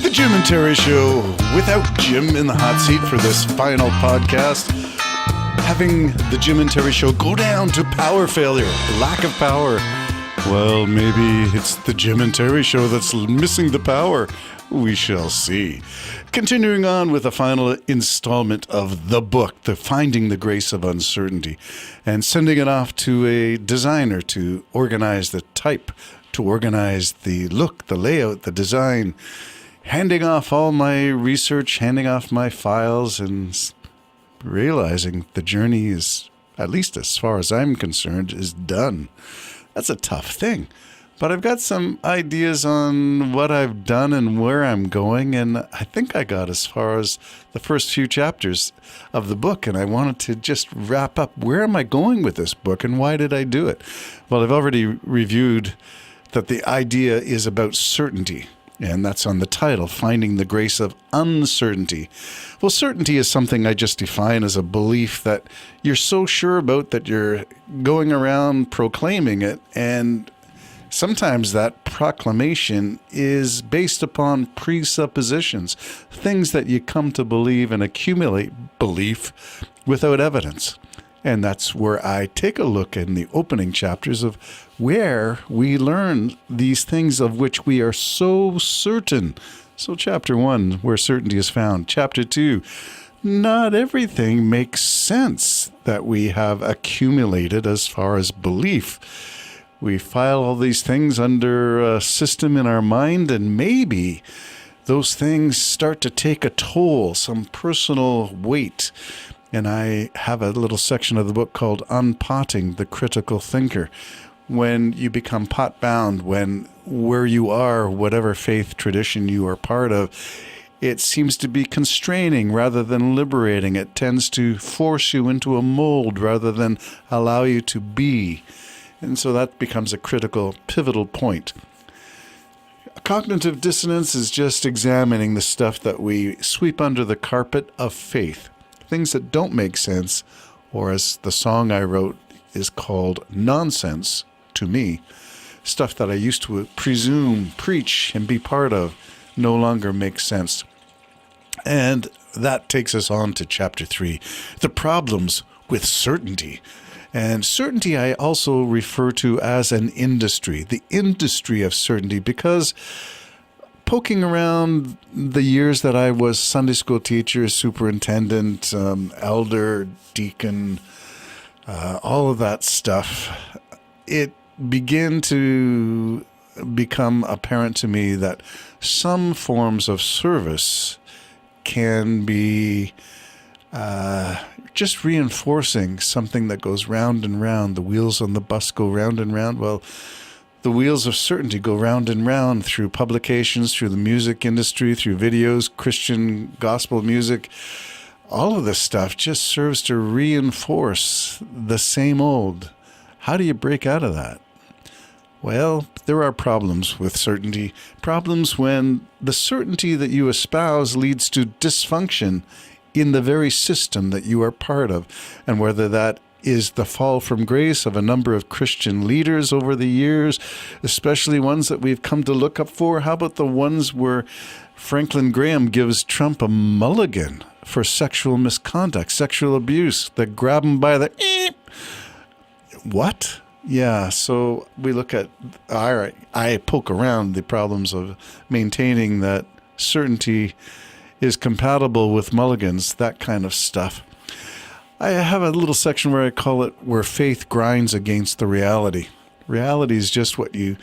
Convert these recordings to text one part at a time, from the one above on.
The Jim and Terry Show, without Jim in the hot seat for this final podcast. Having the Jim and Terry Show go down to power failure, lack of power. Well, maybe it's the Jim and Terry Show that's missing the power. We shall see. Continuing on with the final installment of the book, The Finding the Grace of Uncertainty, and sending it off to a designer to organize the type, to organize the look, the layout, the design, handing off all my research, handing off my files, and realizing the journey is, at least as far as I'm concerned, is done. That's a tough thing. But I've got some ideas on what I've done and where I'm going, and I think I got as far as the first few chapters of the book, and I wanted to just wrap up, where am I going with this book, and why did I do it? Well, I've already reviewed that the idea is about certainty, and that's on the title, Finding the Grace of Uncertainty. Well, certainty is something I just define as a belief that you're so sure about that you're going around proclaiming it, and sometimes that proclamation is based upon presuppositions, things that you come to believe and accumulate belief without evidence. And that's where I take a look in the opening chapters of where we learn these things of which we are so certain. So chapter 1, where certainty is found. Chapter 2, not everything makes sense that we have accumulated as far as belief. We file all these things under a system in our mind, and maybe those things start to take a toll, some personal weight. And I have a little section of the book called Unpotting the Critical Thinker. When you become pot-bound, when where you are, whatever faith tradition you are part of, it seems to be constraining rather than liberating. It tends to force you into a mold rather than allow you to be. And so that becomes a critical, pivotal point. Cognitive dissonance is just examining the stuff that we sweep under the carpet of faith. Things that don't make sense, or as the song I wrote is called nonsense to me, stuff that I used to presume, preach, and be part of no longer makes sense. And that takes us on to chapter 3, the problems with certainty. And certainty I also refer to as an industry, the industry of certainty, because poking around the years that I was Sunday school teacher, superintendent, elder, deacon, all of that stuff, it began to become apparent to me that some forms of service can be just reinforcing something that goes round and round. The wheels on the bus go round and round. Well, the wheels of certainty go round and round through publications, through the music industry, through videos, Christian gospel music. All of this stuff just serves to reinforce the same old. How do you break out of that? Well, there are problems with certainty. Problems when the certainty that you espouse leads to dysfunction in the very system that you are part of. And whether that is the fall from grace of a number of Christian leaders over the years, especially ones that we've come to look up for. How about the ones where Franklin Graham gives Trump a mulligan for sexual misconduct, sexual abuse, that grab him by the What? Yeah, so we look at, I poke around the problems of maintaining that certainty is compatible with mulligans, that kind of stuff. I have a little section where I call it where faith grinds against the reality. Reality is just what you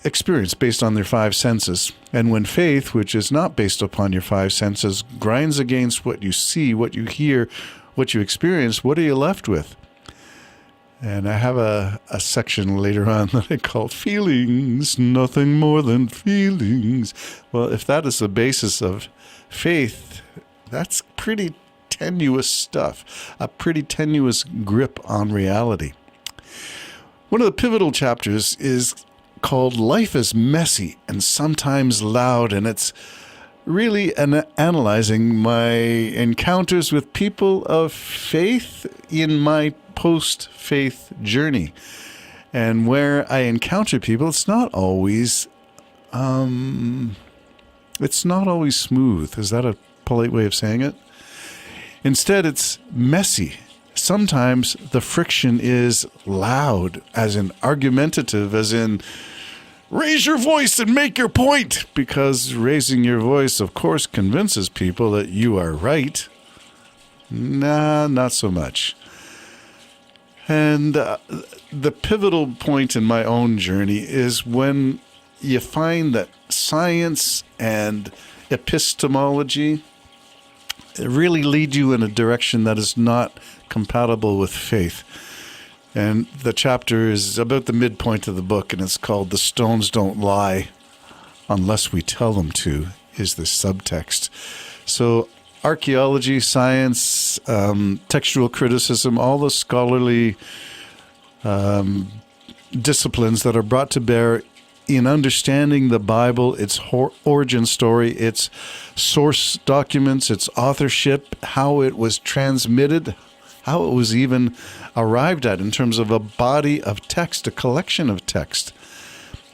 experience based on their five senses. And when faith, which is not based upon your five senses, grinds against what you see, what you hear, what you experience, what are you left with? And I have a section later on that I call Feelings, Nothing More Than Feelings. Well, if that is the basis of faith, that's pretty tenuous stuff, a pretty tenuous grip on reality. One of the pivotal chapters is called Life is Messy and Sometimes Loud, and it's really analyzing my encounters with people of faith in my post-faith journey. And where I encounter people, it's not always it's not always smooth. Is that a polite way of saying it? Instead, it's messy. Sometimes the friction is loud, as in argumentative, as in raise your voice and make your point, because raising your voice, of course, convinces people that you are right. Nah, not so much. And the pivotal point in my own journey is when you find that science and epistemology really lead you in a direction that is not compatible with faith. And the chapter is about the midpoint of the book, and it's called "The Stones Don't Lie Unless We Tell Them To," is the subtext. So archaeology, science, textual criticism, all the scholarly disciplines that are brought to bear in understanding the Bible, its origin story, its source documents, its authorship, how it was transmitted, how it was even arrived at in terms of a body of text, a collection of text.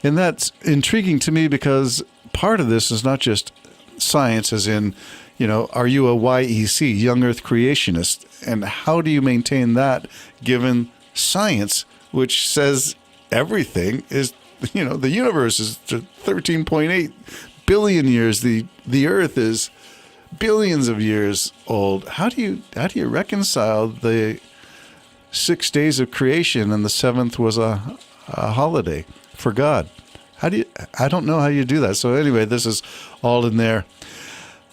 And that's intriguing to me because part of this is not just science, as in, are you a YEC, Young Earth Creationist? And how do you maintain that given science, which says everything is, the universe is 13.8 billion years. The Earth is billions of years old. How do you reconcile the 6 days of creation and the seventh was a holiday for God? I don't know how you do that. So anyway, this is all in there.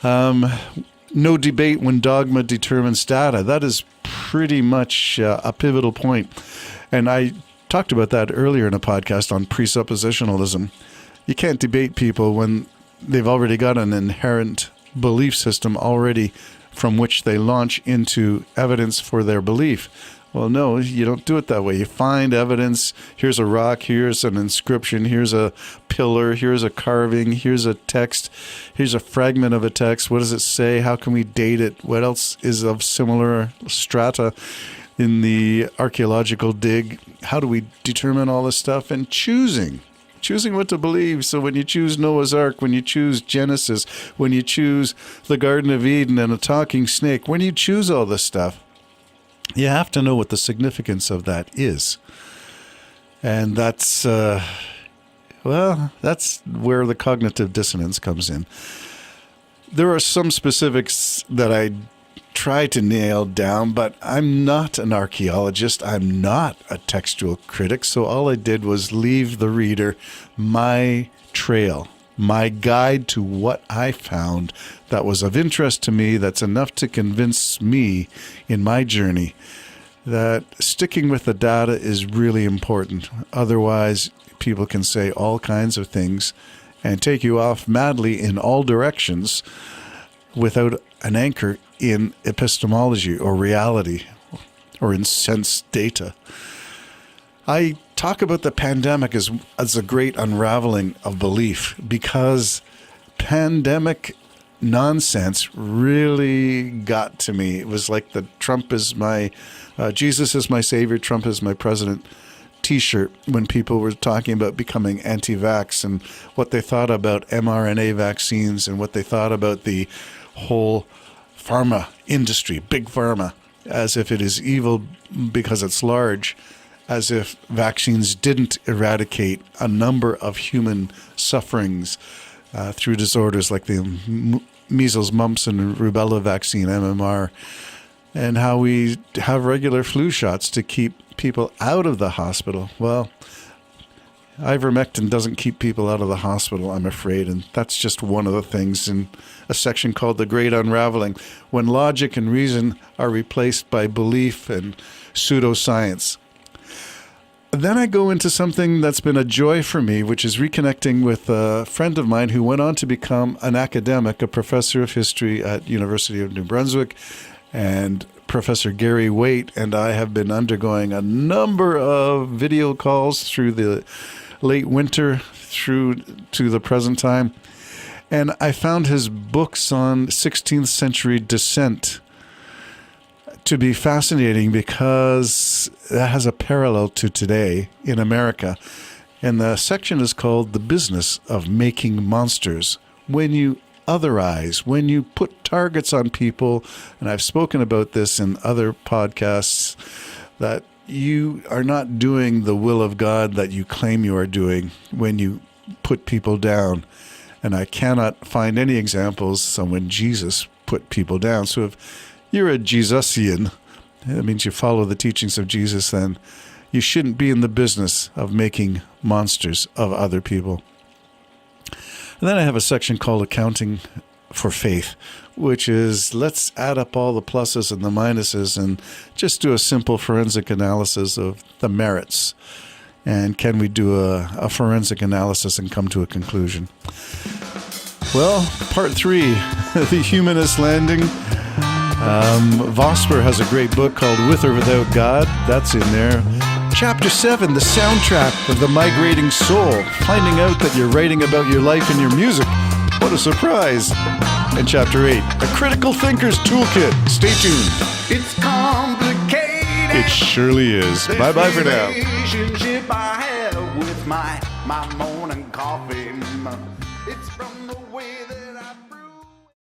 No debate when dogma determines data. That is pretty much a pivotal point. And I talked about that earlier in a podcast on presuppositionalism. You can't debate people when they've already got an inherent belief system already from which they launch into evidence for their belief. Well, no, you don't do it that way. You find evidence. Here's a rock. Here's an inscription. Here's a pillar. Here's a carving. Here's a text. Here's a fragment of a text. What does it say? How can we date it? What else is of similar strata in the archaeological dig? How do we determine all this stuff? And choosing what to believe. So when you choose Noah's Ark, when you choose Genesis, when you choose the Garden of Eden and a talking snake, when you choose all this stuff, you have to know what the significance of that is. And that's where the cognitive dissonance comes in. There are some specifics that I try to nail down, but I'm not an archaeologist. I'm not a textual critic. So all I did was leave the reader my trail, my guide to what I found that was of interest to me, that's enough to convince me in my journey that sticking with the data is really important. Otherwise, people can say all kinds of things and take you off madly in all directions without an anchor in epistemology or reality or in sense data. I talk about the pandemic as a great unraveling of belief because pandemic nonsense really got to me. It was like the Trump is my, Jesus is my savior, Trump is my president t-shirt when people were talking about becoming anti-vax and what they thought about mRNA vaccines and what they thought about the whole pharma industry, big pharma, as if it is evil because it's large, as if vaccines didn't eradicate a number of human sufferings through disorders like the measles, mumps, and rubella vaccine, MMR, and how we have regular flu shots to keep people out of the hospital. Well, ivermectin doesn't keep people out of the hospital, I'm afraid, and that's just one of the things in a section called The Great Unraveling, when logic and reason are replaced by belief and pseudoscience. Then I go into something that's been a joy for me, which is reconnecting with a friend of mine who went on to become an academic, a professor of history at University of New Brunswick, and Professor Gary Waite and I have been undergoing a number of video calls through the late winter through to the present time. And I found his books on 16th century dissent to be fascinating because that has a parallel to today in America. And the section is called The Business of Making Monsters. When you otherize, when you put targets on people, and I've spoken about this in other podcasts, that you are not doing the will of God that you claim you are doing when you put people down. And I cannot find any examples of when Jesus put people down. So if you're a Jesusian, that means you follow the teachings of Jesus, then you shouldn't be in the business of making monsters of other people. And then I have a section called Accounting for Faith, which is let's add up all the pluses and the minuses and just do a simple forensic analysis of the merits. And can we do a forensic analysis and come to a conclusion? Well, part 3, the humanist landing. Vosper has a great book called With or Without God. That's in there. Chapter 7, the soundtrack of the migrating soul. Finding out that you're writing about your life in your music. What a surprise. And Chapter 8, a critical thinker's toolkit. Stay tuned. It's complicated. It surely is. Bye-bye for now. Relationship I have with my morning coffee. It's from the way that I